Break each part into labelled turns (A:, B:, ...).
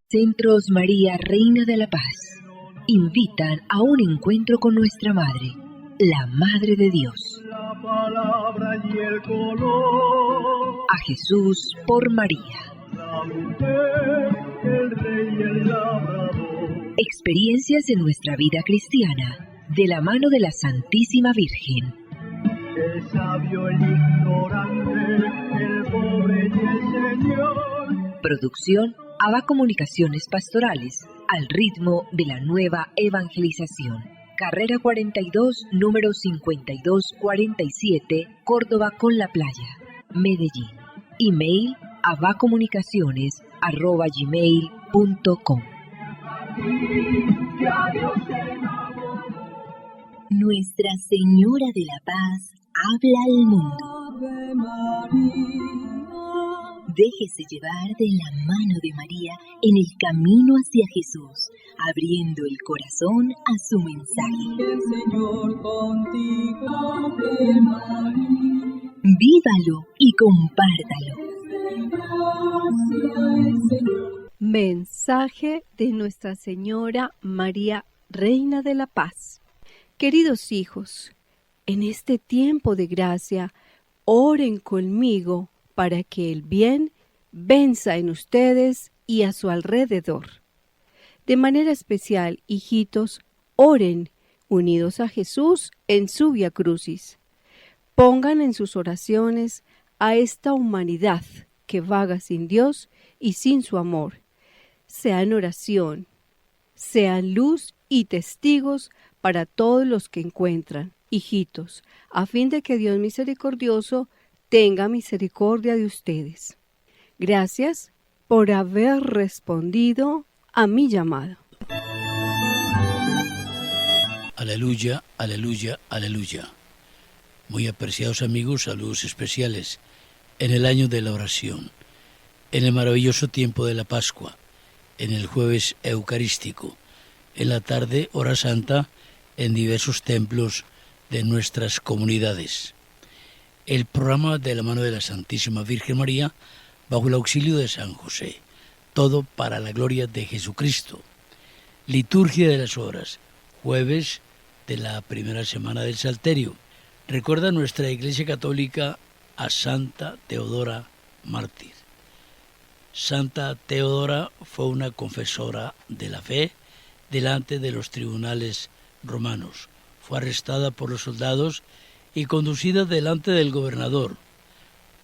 A: Centros María, Reina de la Paz, invitan a un encuentro con nuestra Madre, la Madre de Dios.
B: La palabra y el color.
A: A Jesús por María.
B: La mujer, el rey y el labrador.
A: Experiencias de nuestra vida cristiana, de la mano de la Santísima Virgen.
B: El sabio, el ignorante, el pobre y el Señor.
A: Producción ABA Comunicaciones Pastorales, al ritmo de la nueva evangelización. Carrera 42, número 5247, Córdoba con la Playa, Medellín. Email abacomunicaciones@gmail.com. Nuestra Señora de la Paz habla al mundo. Déjese llevar de la mano de María en el camino hacia Jesús, abriendo el corazón a su mensaje.
C: El Señor contigo, Ave María.
A: Vívalo y compártalo.
D: Mensaje de Nuestra Señora María, Reina de la Paz. Queridos hijos, en este tiempo de gracia, oren conmigo para que el bien venza en ustedes y a su alrededor. De manera especial, hijitos, oren unidos a Jesús en su Vía Crucis. Pongan en sus oraciones a esta humanidad que vaga sin Dios y sin su amor. Sean oración, sean luz y testigos para todos los que encuentran, hijitos, a fin de que Dios misericordioso tenga misericordia de ustedes. Gracias por haber respondido a mi llamado.
E: Aleluya, aleluya, aleluya. Muy apreciados amigos, saludos especiales en el año de la oración, en el maravilloso tiempo de la Pascua, en el jueves eucarístico, en la tarde hora santa en diversos templos de nuestras comunidades. El programa de la mano de la Santísima Virgen María, bajo el auxilio de San José. Todo para la gloria de Jesucristo. Liturgia de las horas, jueves de la primera semana del Salterio. Recuerda nuestra Iglesia Católica a Santa Teodora mártir. Santa Teodora fue una confesora de la fe delante de los tribunales romanos. Fue arrestada por los soldados y conducida delante del gobernador.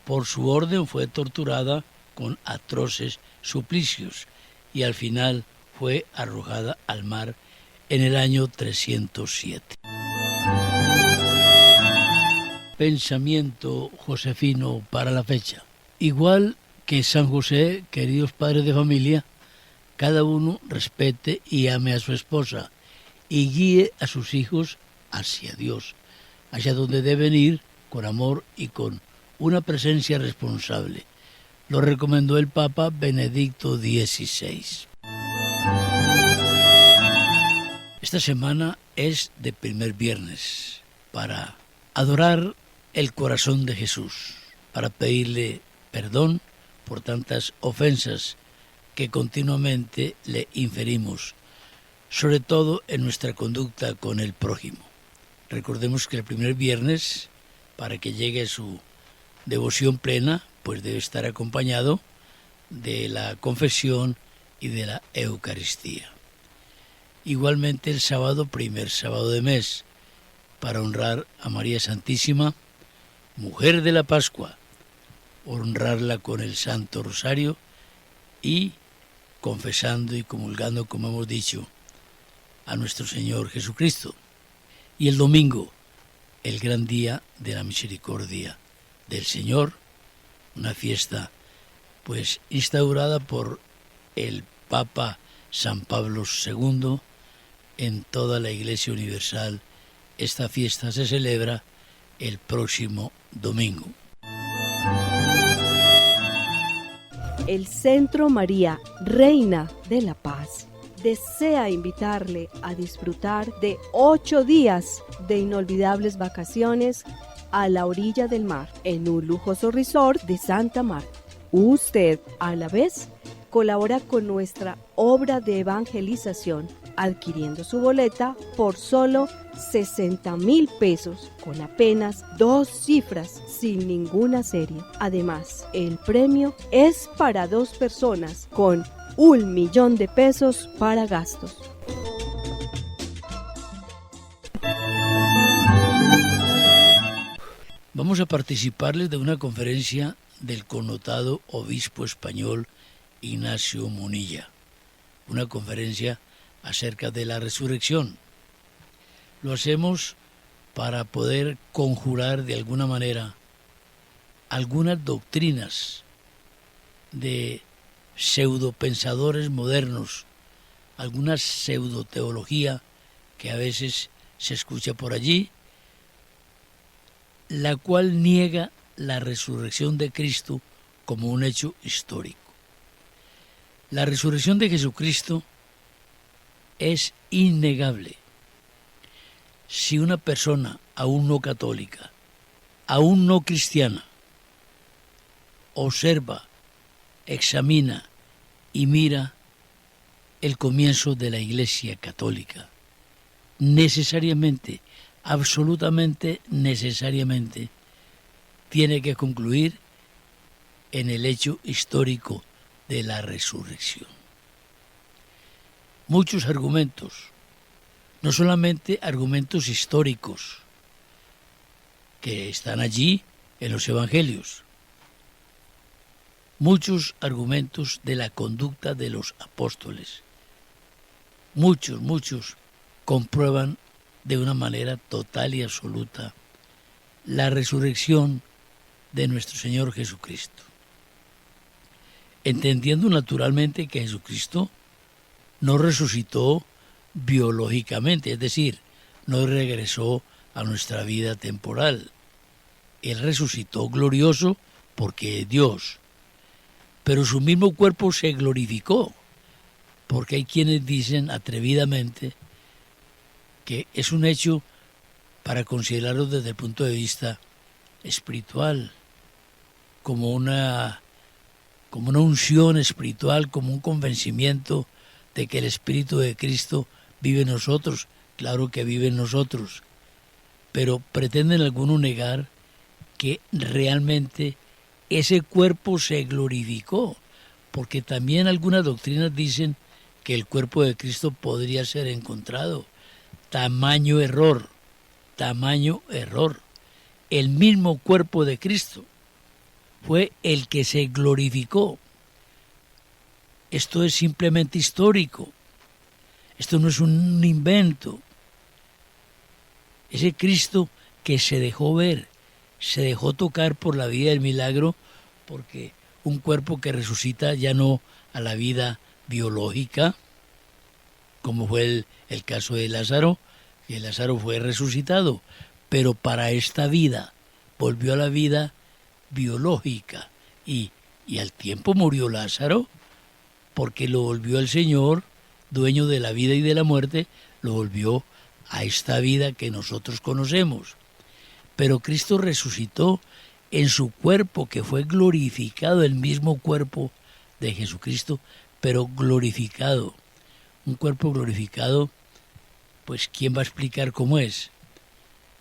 E: Por su orden fue torturada con atroces suplicios y al final fue arrojada al mar en el año 307. Pensamiento josefino para la fecha. Igual que San José, queridos padres de familia, cada uno respete y ame a su esposa y guíe a sus hijos hacia Dios, hacia donde deben ir con amor y con una presencia responsable. Lo recomendó el Papa Benedicto XVI. Esta semana es de primer viernes para adorar el corazón de Jesús, para pedirle perdón por tantas ofensas que continuamente le inferimos, sobre todo en nuestra conducta con el prójimo. Recordemos que el primer viernes, para que llegue su devoción plena, pues debe estar acompañado de la confesión y de la Eucaristía. Igualmente el sábado, primer sábado de mes, para honrar a María Santísima, mujer de la Pascua, honrarla con el Santo Rosario y confesando y comulgando, como hemos dicho, a nuestro Señor Jesucristo. Y el domingo, el gran día de la misericordia del Señor, una fiesta pues instaurada por el Papa San Pablo II en toda la Iglesia Universal. Esta fiesta se celebra el próximo domingo.
D: El Centro María, Reina de la Paz, desea invitarle a disfrutar de 8 días de inolvidables vacaciones a la orilla del mar, en un lujoso resort de Santa Marta. Usted, a la vez, colabora con nuestra obra de evangelización adquiriendo su boleta por solo 60,000 pesos, con apenas 2 cifras, sin ninguna serie. Además, el premio es para 2 personas con 1,000,000 de pesos para gastos.
E: Vamos a participarles de una conferencia del connotado obispo español Ignacio Munilla, una conferencia acerca de la resurrección. Lo hacemos para poder conjurar de alguna manera algunas doctrinas de pseudopensadores modernos, alguna pseudoteología que a veces se escucha por allí, la cual niega la resurrección de Cristo como un hecho histórico. La resurrección de Jesucristo es innegable. Si una persona aún no católica, aún no cristiana, observa, examina y mira el comienzo de la Iglesia Católica, necesariamente, absolutamente necesariamente, tiene que concluir en el hecho histórico de la resurrección. Muchos argumentos, no solamente argumentos históricos que están allí en los evangelios, muchos argumentos de la conducta de los apóstoles, muchos comprueban de una manera total y absoluta la resurrección de nuestro Señor Jesucristo. Entendiendo naturalmente que Jesucristo no resucitó biológicamente, es decir, no regresó a nuestra vida temporal. Él resucitó glorioso porque es Dios, pero su mismo cuerpo se glorificó, porque hay quienes dicen atrevidamente que es un hecho para considerarlo desde el punto de vista espiritual, como una unción espiritual, como un convencimiento de que el Espíritu de Cristo vive en nosotros. Claro que vive en nosotros, pero pretenden algunos negar que realmente ese cuerpo se glorificó, porque también algunas doctrinas dicen que el cuerpo de Cristo podría ser encontrado. Tamaño error. El mismo cuerpo de Cristo fue el que se glorificó. Esto es simplemente histórico. Esto no es un invento. Ese Cristo que se dejó ver, se dejó tocar por la vida del milagro, porque un cuerpo que resucita ya no a la vida biológica, como fue el caso de Lázaro, que Lázaro fue resucitado, pero para esta vida volvió a la vida biológica y al tiempo murió Lázaro, porque lo volvió el Señor, dueño de la vida y de la muerte, lo volvió a esta vida que nosotros conocemos. Pero Cristo resucitó en su cuerpo, que fue glorificado, el mismo cuerpo de Jesucristo, pero glorificado. Un cuerpo glorificado, pues ¿quién va a explicar cómo es?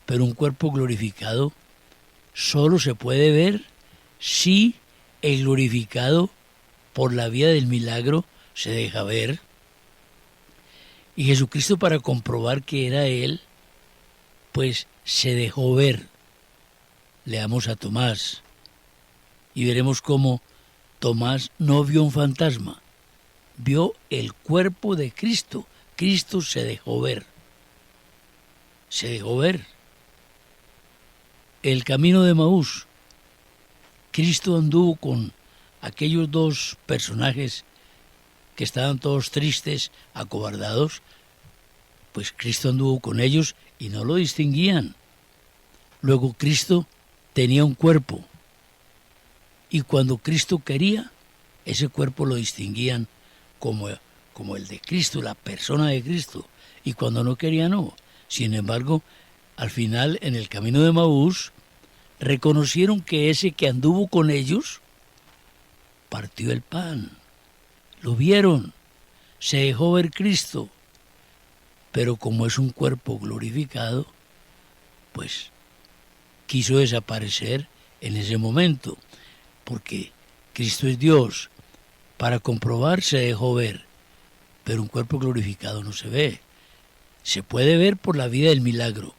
E: Pero un cuerpo glorificado solo se puede ver si el glorificado por la vía del milagro se deja ver. Y Jesucristo, para comprobar que era Él, pues se dejó ver. Leamos a Tomás y veremos cómo Tomás no vio un fantasma, vio el cuerpo de Cristo. Cristo se dejó ver. Se dejó ver. El camino de Emaús, Cristo anduvo con aquellos 2 personajes que estaban todos tristes, acobardados, pues Cristo anduvo con ellos y no lo distinguían. Luego Cristo tenía un cuerpo y cuando Cristo quería, ese cuerpo lo distinguían como el de Cristo, la persona de Cristo, y cuando no quería, no. Sin embargo, al final, en el camino de Emaús, reconocieron que ese que anduvo con ellos partió el pan. lo vieron, se dejó ver Cristo, pero como es un cuerpo glorificado, pues quiso desaparecer en ese momento, porque Cristo es Dios. Para comprobar se dejó ver, pero un cuerpo glorificado no se ve. Se puede ver por la vida del milagro.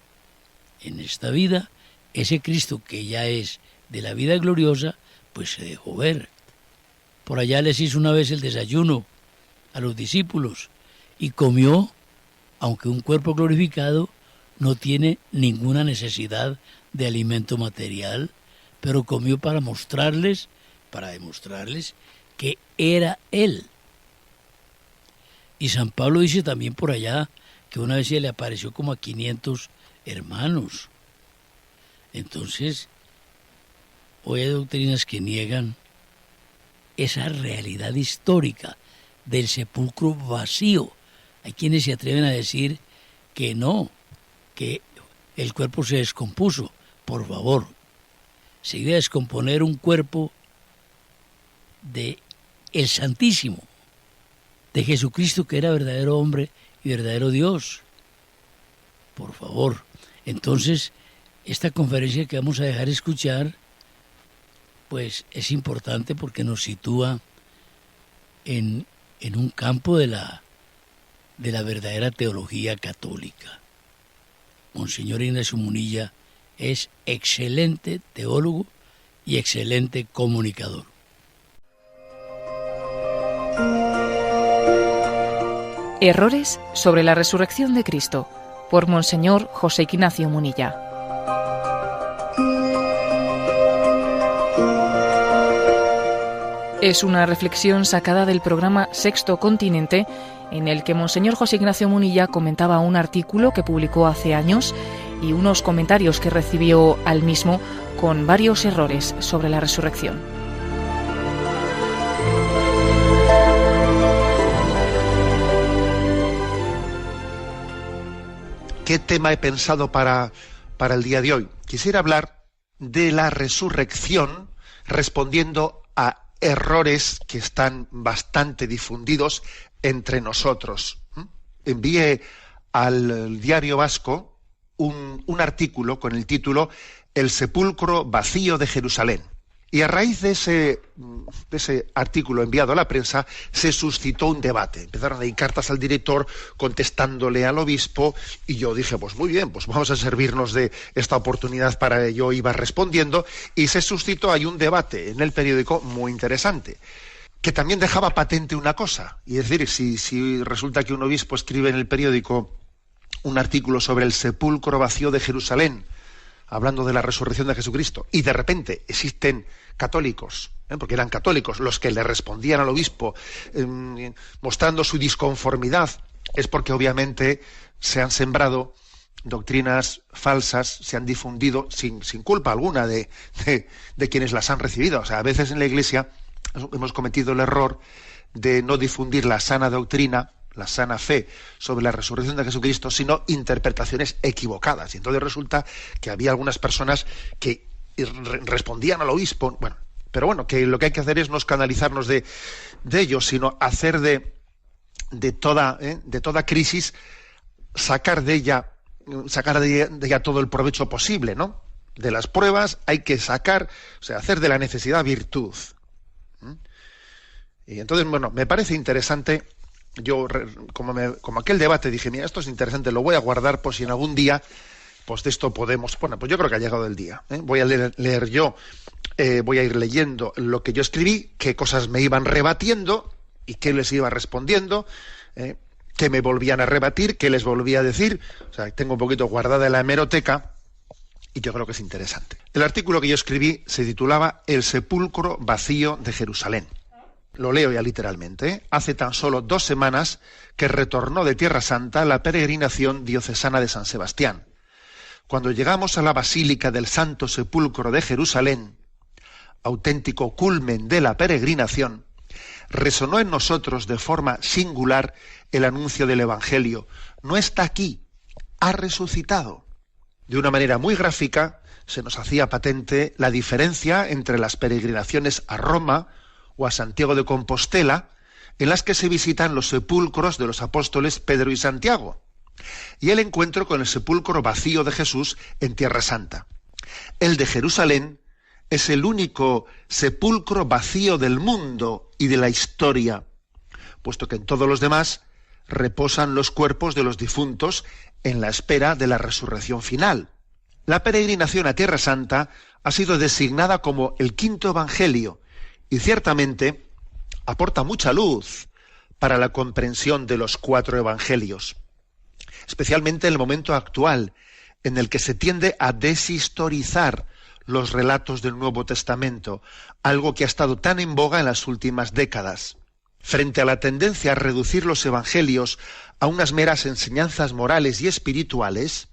E: En esta vida, ese Cristo que ya es de la vida gloriosa, pues se dejó ver. Por allá les hizo una vez el desayuno a los discípulos y comió, aunque un cuerpo glorificado no tiene ninguna necesidad de alimento material, pero comió para demostrarles que era Él. Y San Pablo dice también por allá que una vez se le apareció como a 500 hermanos. Entonces, hoy hay doctrinas que niegan esa realidad histórica del sepulcro vacío. Hay quienes se atreven a decir que no, que el cuerpo se descompuso. Por favor, se iba a descomponer un cuerpo de el Santísimo, de Jesucristo, que era verdadero hombre y verdadero Dios. Por favor. Entonces, esta conferencia que vamos a dejar escuchar, pues es importante porque nos sitúa en un campo de la verdadera teología católica. Monseñor Ignacio Munilla es excelente teólogo y excelente comunicador.
F: Errores sobre la resurrección de Cristo, por Monseñor José Ignacio Munilla. Es una reflexión sacada del programa Sexto Continente, en el que Monseñor José Ignacio Munilla comentaba un artículo que publicó hace años y unos comentarios que recibió al mismo con varios errores sobre la resurrección.
G: ¿Qué tema he pensado para el día de hoy? Quisiera hablar de la resurrección respondiendo a errores que están bastante difundidos entre nosotros. Envié al Diario Vasco un artículo con el título El sepulcro vacío de Jerusalén. Y a raíz de ese artículo enviado a la prensa se suscitó un debate. Empezaron a ir cartas al director contestándole al obispo y yo dije, pues muy bien, pues vamos a servirnos de esta oportunidad para ello. Iba respondiendo y se suscitó ahí un debate en el periódico muy interesante, que también dejaba patente una cosa. Y es decir, si resulta que un obispo escribe en el periódico un artículo sobre el sepulcro vacío de Jerusalén, hablando de la resurrección de Jesucristo, y de repente existen católicos, porque eran católicos los que le respondían al obispo mostrando su disconformidad, es porque obviamente se han sembrado doctrinas falsas, se han difundido sin culpa alguna de quienes las han recibido. O sea, a veces en la Iglesia hemos cometido el error de no difundir la sana doctrina, la sana fe sobre la resurrección de Jesucristo, sino interpretaciones equivocadas. Y entonces resulta que había algunas personas que respondían al obispo, pero que lo que hay que hacer es no escandalizarnos de ellos, sino hacer de toda crisis, sacar de ella todo el provecho posible, ¿no? De las pruebas hay que sacar, hacer de la necesidad virtud. Y entonces, me parece interesante. Yo, como aquel debate, dije, mira, esto es interesante, lo voy a guardar por si en algún día, pues de esto podemos... Pues yo creo que ha llegado el día. Voy a leer yo, voy a ir leyendo lo que yo escribí, qué cosas me iban rebatiendo y qué les iba respondiendo, qué me volvían a rebatir, qué les volvía a decir. Tengo un poquito guardada en la hemeroteca y yo creo que es interesante. El artículo que yo escribí se titulaba El sepulcro vacío de Jerusalén. Lo leo ya literalmente. Hace tan solo 2 semanas que retornó de Tierra Santa la peregrinación diocesana de San Sebastián. Cuando llegamos a la Basílica del Santo Sepulcro de Jerusalén, auténtico culmen de la peregrinación, resonó en nosotros de forma singular el anuncio del Evangelio. No está aquí, ha resucitado. De una manera muy gráfica se nos hacía patente la diferencia entre las peregrinaciones a Roma o a Santiago de Compostela, en las que se visitan los sepulcros de los apóstoles Pedro y Santiago, y el encuentro con el sepulcro vacío de Jesús en Tierra Santa. El de Jerusalén es el único sepulcro vacío del mundo y de la historia, puesto que en todos los demás reposan los cuerpos de los difuntos en la espera de la resurrección final. La peregrinación a Tierra Santa ha sido designada como el quinto evangelio y ciertamente aporta mucha luz para la comprensión de los 4 evangelios, especialmente en el momento actual en el que se tiende a deshistorizar los relatos del Nuevo Testamento, algo que ha estado tan en boga en las últimas décadas. Frente a la tendencia a reducir los evangelios a unas meras enseñanzas morales y espirituales,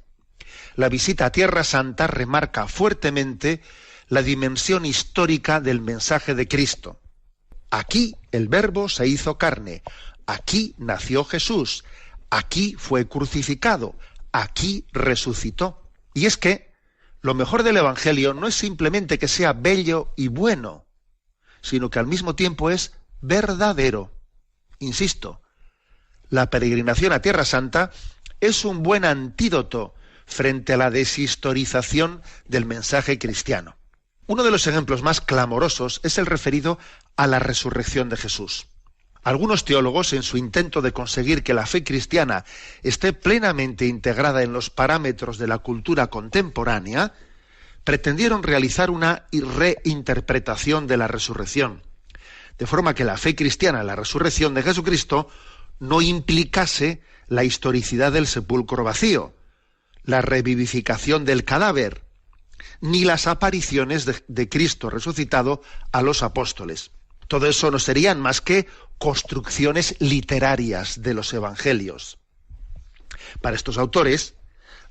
G: la visita a Tierra Santa remarca fuertemente la dimensión histórica del mensaje de Cristo. Aquí el Verbo se hizo carne, aquí nació Jesús, aquí fue crucificado, aquí resucitó. Y es que lo mejor del Evangelio no es simplemente que sea bello y bueno, sino que al mismo tiempo es verdadero. Insisto, la peregrinación a Tierra Santa es un buen antídoto frente a la deshistorización del mensaje cristiano. Uno de los ejemplos más clamorosos es el referido a la resurrección de Jesús. Algunos teólogos, en su intento de conseguir que la fe cristiana esté plenamente integrada en los parámetros de la cultura contemporánea, pretendieron realizar una reinterpretación de la resurrección, de forma que la fe cristiana en la resurrección de Jesucristo no implicase la historicidad del sepulcro vacío, la revivificación del cadáver, ni las apariciones de Cristo resucitado a los apóstoles. Todo eso no serían más que construcciones literarias de los evangelios. Para estos autores,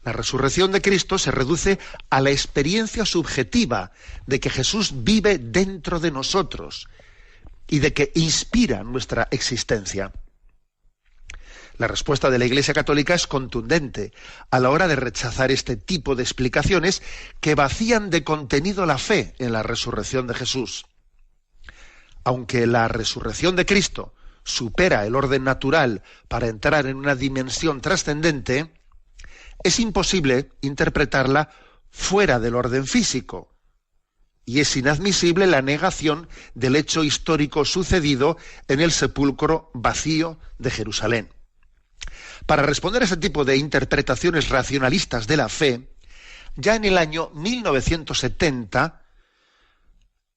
G: la resurrección de Cristo se reduce a la experiencia subjetiva de que Jesús vive dentro de nosotros y de que inspira nuestra existencia. La respuesta de la Iglesia Católica es contundente a la hora de rechazar este tipo de explicaciones que vacían de contenido la fe en la resurrección de Jesús. Aunque la resurrección de Cristo supera el orden natural para entrar en una dimensión trascendente, es imposible interpretarla fuera del orden físico, y es inadmisible la negación del hecho histórico sucedido en el sepulcro vacío de Jerusalén. Para responder a ese tipo de interpretaciones racionalistas de la fe, ya en el año 1970,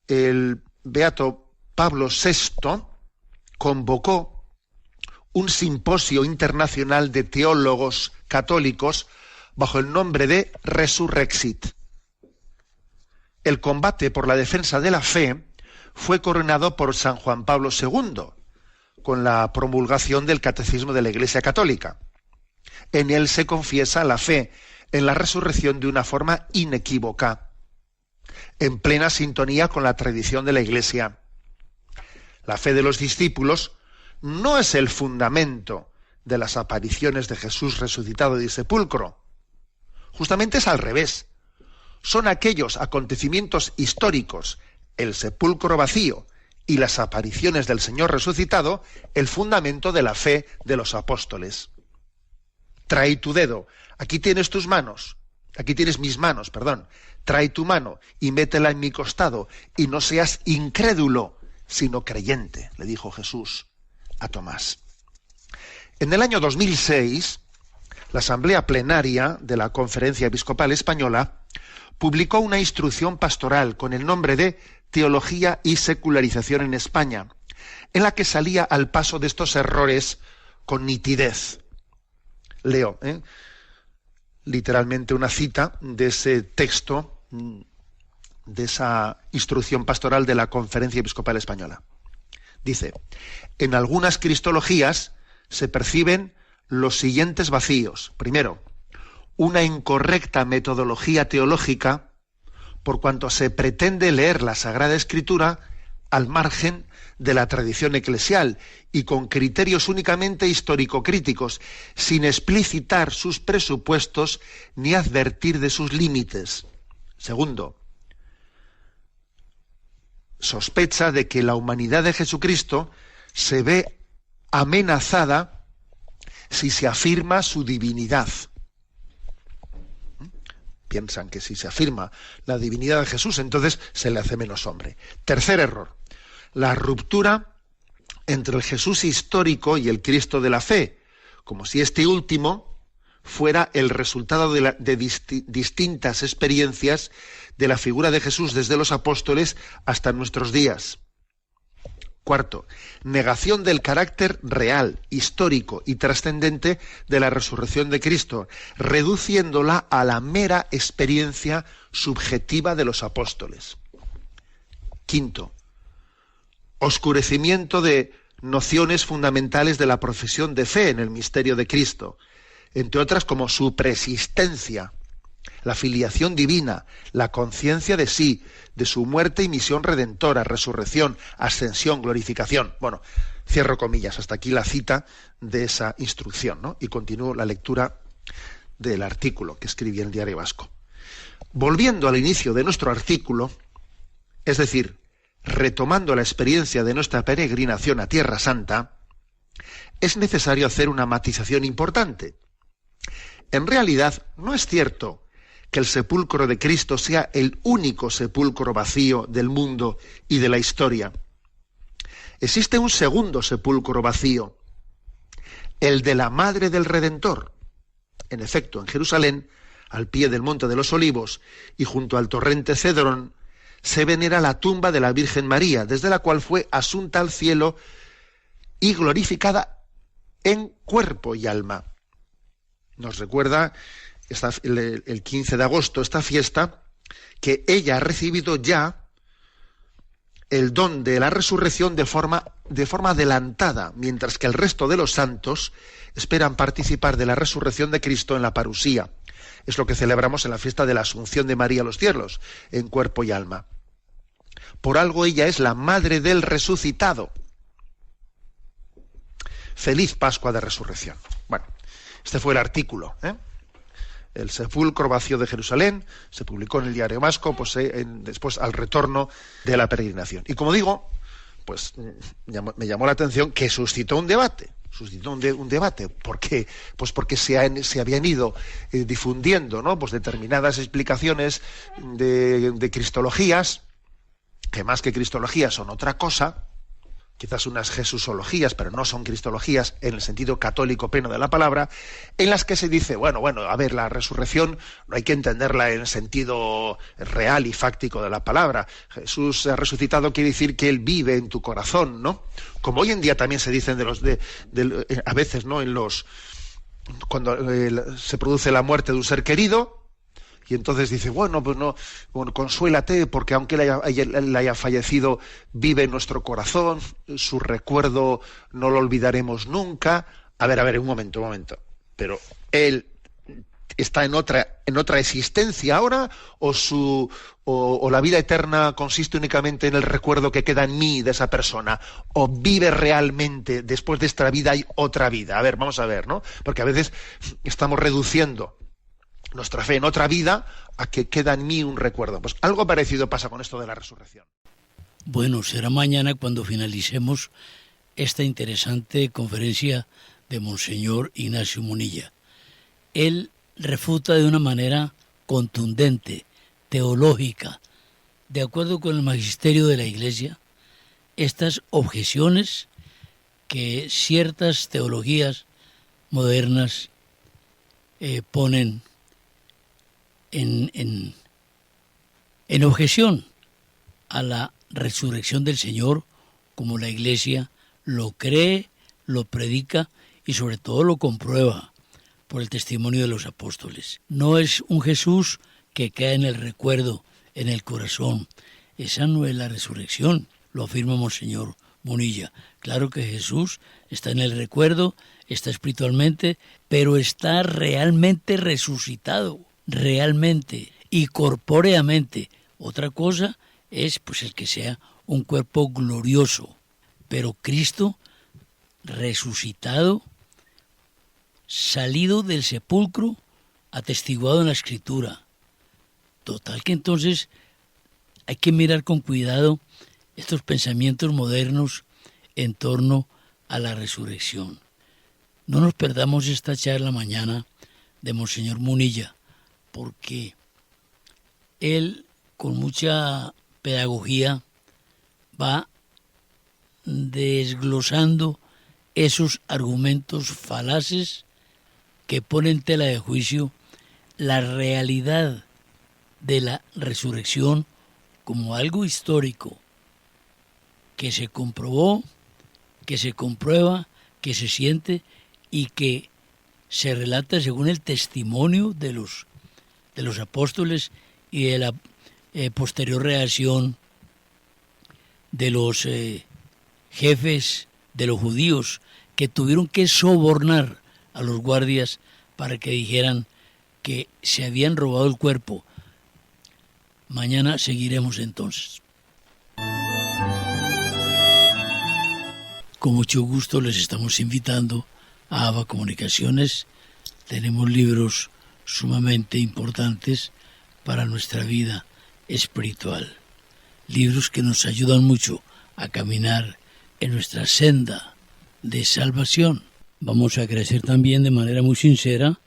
G: el beato Pablo VI convocó un simposio internacional de teólogos católicos bajo el nombre de Resurrexit. El combate por la defensa de la fe fue coronado por San Juan Pablo II, con la promulgación del Catecismo de la Iglesia Católica. En él se confiesa la fe en la resurrección de una forma inequívoca, en plena sintonía con la tradición de la Iglesia. La fe de los discípulos no es el fundamento de las apariciones de Jesús resucitado del sepulcro. Justamente es al revés. Son aquellos acontecimientos históricos, el sepulcro vacío y las apariciones del Señor resucitado, el fundamento de la fe de los apóstoles. Trae tu dedo, aquí tienes tus manos, aquí tienes mis manos, perdón. Trae tu mano y métela en mi costado, y no seas incrédulo, sino creyente, le dijo Jesús a Tomás. En el año 2006, la Asamblea Plenaria de la Conferencia Episcopal Española publicó una instrucción pastoral con el nombre de Teología y Secularización en España, en la que salía al paso de estos errores con nitidez. Leo, literalmente una cita de ese texto, de esa instrucción pastoral de la Conferencia Episcopal Española. Dice: en algunas cristologías se perciben los siguientes vacíos. Primero, una incorrecta metodología teológica, por cuanto se pretende leer la Sagrada Escritura al margen de la tradición eclesial y con criterios únicamente histórico-críticos, sin explicitar sus presupuestos ni advertir de sus límites. Segundo, sospecha de que la humanidad de Jesucristo se ve amenazada si se afirma su divinidad. Piensan que si se afirma la divinidad de Jesús, entonces se le hace menos hombre. Tercer error, la ruptura entre el Jesús histórico y el Cristo de la fe, como si este último fuera el resultado de distintas experiencias de la figura de Jesús desde los apóstoles hasta nuestros días. Cuarto, negación del carácter real, histórico y trascendente de la resurrección de Cristo, reduciéndola a la mera experiencia subjetiva de los apóstoles. Quinto, oscurecimiento de nociones fundamentales de la profesión de fe en el misterio de Cristo, entre otras como su preexistencia, la filiación divina, la conciencia de sí, de su muerte y misión redentora, resurrección, ascensión, glorificación. Bueno, cierro comillas, hasta aquí la cita de esa instrucción, ¿no? Y continúo la lectura del artículo que escribí en el Diario Vasco. Volviendo al inicio de nuestro artículo, es decir, retomando la experiencia de nuestra peregrinación a Tierra Santa, es necesario hacer una matización importante. En realidad, no es cierto que el sepulcro de Cristo sea el único sepulcro vacío del mundo y de la historia. Existe un segundo sepulcro vacío, el de la Madre del Redentor. En efecto, en Jerusalén, al pie del Monte de los Olivos y junto al torrente Cedrón, se venera la tumba de la Virgen María, desde la cual fue asunta al cielo y glorificada en cuerpo y alma. Nos recuerda el 15 de agosto esta fiesta, que ella ha recibido ya el don de la resurrección de forma adelantada, mientras que el resto de los santos esperan participar de la resurrección de Cristo en la parusía. Es lo que celebramos en la fiesta de la Asunción de María a los cielos, en cuerpo y alma. Por algo ella es la madre del resucitado. Feliz Pascua de Resurrección. Bueno, este fue el artículo, El sepulcro vacío de Jerusalén, se publicó en el Diario Vasco, pues, después al retorno de la peregrinación. Y como digo, pues me llamó la atención que suscitó un debate. ¿Por qué? Pues porque se habían ido difundiendo, ¿no? Pues determinadas explicaciones de cristologías, que más que cristologías son otra cosa, quizás unas jesusologías, pero no son cristologías en el sentido católico pleno de la palabra, en las que se dice, bueno, a ver, la resurrección no hay que entenderla en el sentido real y fáctico de la palabra. Jesús ha resucitado quiere decir que Él vive en tu corazón, ¿no? Como hoy en día también se dicen a veces, ¿no? Cuando se produce la muerte de un ser querido, y entonces dice, consuélate, porque aunque él haya fallecido, vive en nuestro corazón, su recuerdo no lo olvidaremos nunca. A ver, un momento. Pero él está en otra existencia ahora, o la vida eterna consiste únicamente en el recuerdo que queda en mí de esa persona, o vive realmente, después de esta vida hay otra vida. A ver, vamos a ver, ¿no? Porque a veces estamos reduciendo nuestra fe en otra vida a que queda en mí un recuerdo. Pues algo parecido pasa con esto de la resurrección.
E: Bueno, será mañana cuando finalicemos esta interesante conferencia de Monseñor Ignacio Munilla. Él refuta de una manera contundente, teológica, de acuerdo con el magisterio de la Iglesia, estas objeciones que ciertas teologías modernas ponen en objeción a la resurrección del Señor, como la Iglesia lo cree, lo predica y sobre todo lo comprueba por el testimonio de los apóstoles. No es un Jesús que queda en el recuerdo, en el corazón. Esa no es la resurrección, lo afirma Monseñor Munilla. Claro que Jesús está en el recuerdo, está espiritualmente, pero está realmente resucitado, realmente y corpóreamente. Otra cosa es pues el que sea un cuerpo glorioso, pero Cristo resucitado, salido del sepulcro, atestiguado en la Escritura. Total que entonces hay que mirar con cuidado estos pensamientos modernos en torno a la resurrección. No nos perdamos esta charla mañana de Monseñor Munilla, porque él con mucha pedagogía va desglosando esos argumentos falaces que ponen en tela de juicio la realidad de la resurrección como algo histórico que se comprobó, que se comprueba, que se siente y que se relata según el testimonio de los apóstoles y de la posterior reacción de los jefes de los judíos, que tuvieron que sobornar a los guardias para que dijeran que se habían robado el cuerpo. Mañana seguiremos entonces. Con mucho gusto les estamos invitando a AVA Comunicaciones. Tenemos libros sumamente importantes para nuestra vida espiritual. Libros que nos ayudan mucho a caminar en nuestra senda de salvación. Vamos a agradecer también de manera muy sincera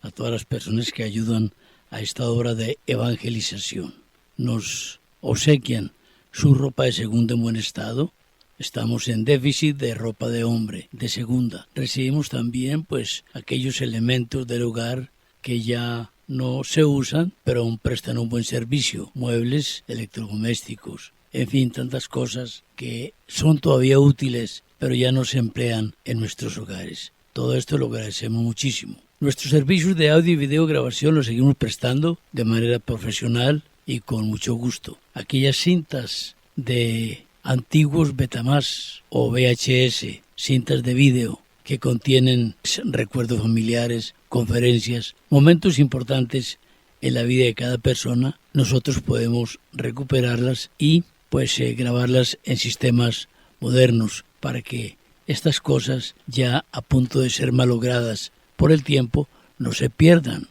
E: a todas las personas que ayudan a esta obra de evangelización. Nos obsequian su ropa de segunda en buen estado. Estamos en déficit de ropa de hombre de segunda. Recibimos también aquellos elementos del hogar que ya no se usan, pero aún prestan un buen servicio. Muebles, electrodomésticos, en fin, tantas cosas que son todavía útiles, pero ya no se emplean en nuestros hogares. Todo esto lo agradecemos muchísimo. Nuestros servicios de audio y video grabación los seguimos prestando de manera profesional y con mucho gusto. Aquellas cintas de antiguos Betamax o VHS, cintas de vídeo que contienen recuerdos familiares, conferencias, momentos importantes en la vida de cada persona, nosotros podemos recuperarlas y grabarlas en sistemas modernos para que estas cosas ya a punto de ser malogradas por el tiempo no se pierdan.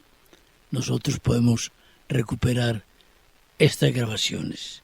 E: Nosotros podemos recuperar estas grabaciones.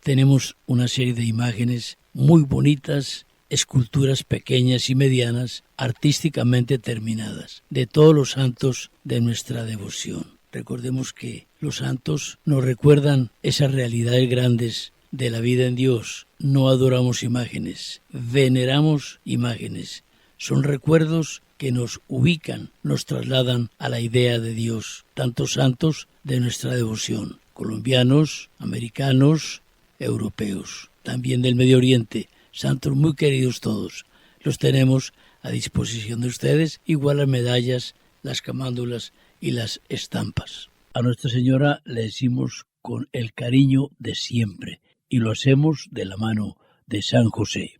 E: Tenemos una serie de imágenes muy bonitas, esculturas pequeñas y medianas, artísticamente terminadas, de todos los santos de nuestra devoción. Recordemos que los santos nos recuerdan esas realidades grandes de la vida en Dios. No adoramos imágenes, veneramos imágenes. Son recuerdos que nos ubican, nos trasladan a la idea de Dios. Tantos santos de nuestra devoción, colombianos, americanos, europeos, también del Medio Oriente, santos muy queridos todos. Los tenemos a disposición de ustedes, igual las medallas, las camándulas y las estampas. A Nuestra Señora le decimos con el cariño de siempre y lo hacemos de la mano de San José.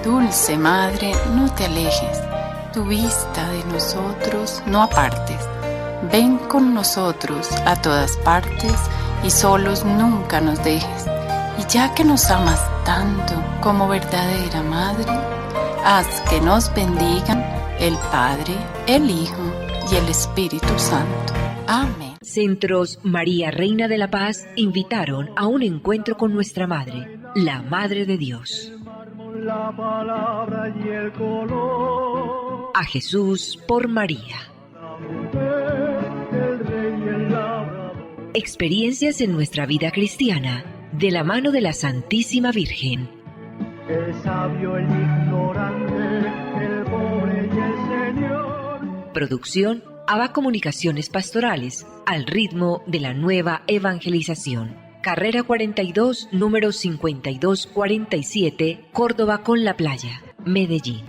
H: Dulce Madre, no te alejes, tu vista de nosotros no apartes. Ven con nosotros a todas partes y solos nunca nos dejes. Y ya que nos amas tanto como verdadera Madre, haz que nos bendigan el Padre, el Hijo y el Espíritu Santo. Amén.
A: Centros María Reina de la Paz invitaron a un encuentro con nuestra Madre, la Madre de Dios.
B: La palabra y el color.
A: A Jesús por María.
B: La mujer, el rey y el labrador.
A: Experiencias en nuestra vida cristiana, de la mano de la Santísima Virgen.
B: El sabio, el ignorante, el pobre y el Señor.
A: Producción AVA Comunicaciones Pastorales, al ritmo de la nueva evangelización. Carrera 42, número 5247, Córdoba con la Playa, Medellín.